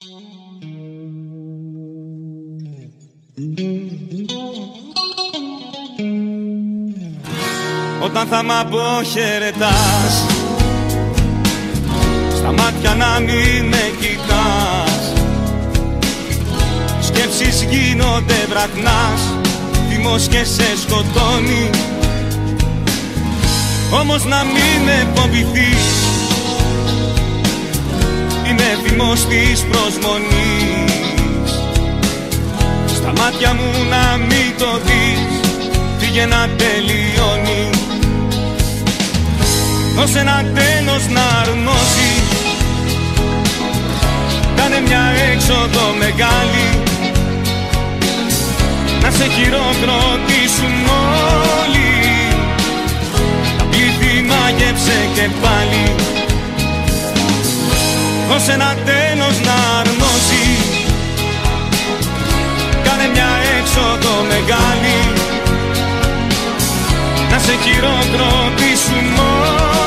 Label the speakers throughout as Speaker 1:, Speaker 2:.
Speaker 1: Όταν θα μ' αποχαιρετάς, στα μάτια να μην με κοιτάς, σκέψεις γίνονται βραχνάς, θυμός και σε σκοτώνει. Όμως να μην με φοβηθείς, είναι θυμός της προσμονής. Στα μάτια μου να μην το δεις, φύγε να τελειώνει. Δώσε ένα τέλος να αρμόσει, κάνε μια έξοδο μεγάλη, να σε χειροκροτήσουν όλοι. Τα πλήθη μάγεψε και πάλι. Δώσε ένα τέλος να αρμόσει, κάνε μια έξοδο μεγάλη, να σε χειροκροτήσουν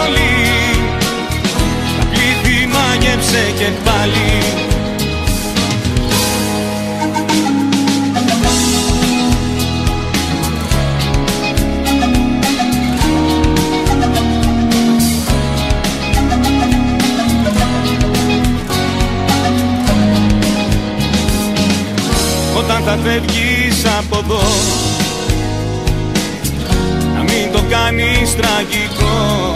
Speaker 1: όλοι. Τα πλήθη μάγεψε και πάλι. Όταν θα φεύγεις από εδώ, να μην το κάνεις τραγικό,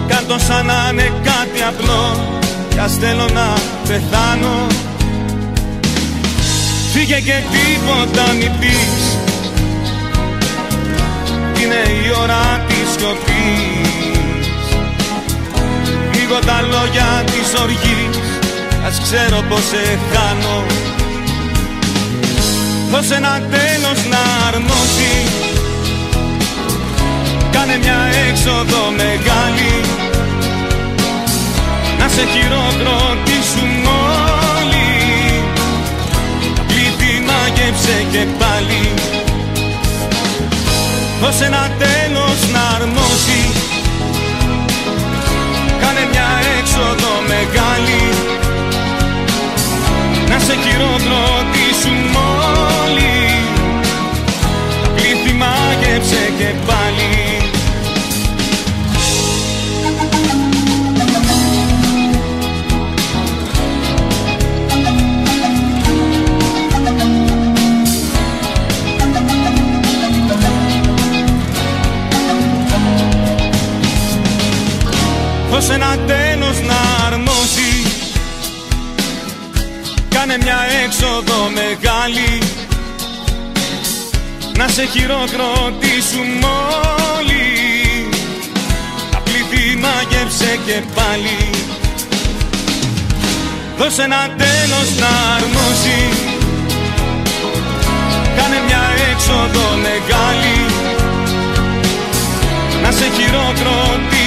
Speaker 1: κάν' το σαν να είναι κάτι απλό, κι ας θέλω να πεθάνω. Φύγε και τίποτα μη πεις, είναι η ώρα της σιωπής. Λίγο τα λόγια της οργής, ας ξέρω πως σε χάνω. Δώσε ένα τέλος να αρμόσει, κάνε μια έξοδο μεγάλη, να σε χειροκροτήσουν όλοι. Τα πλήθη μάγεψε και πάλι. Δώσε ένα τέλος να αρμόσει, κάνε μια έξοδο μεγάλη, να σε χειροκροτήσουν όλοι. Τα πλήθη μάγεψε και πάλι. Δώσε ένα τέλος να αρμόσει, κάνε μια έξοδο μεγάλη, να σε χειροκροτήσουν όλοι. Τα πλήθη μάγεψε και πάλι. Δώσε ένα τέλος να αρμόσει, κάνε μια έξοδο μεγάλη, να σε χειροκροτήσουν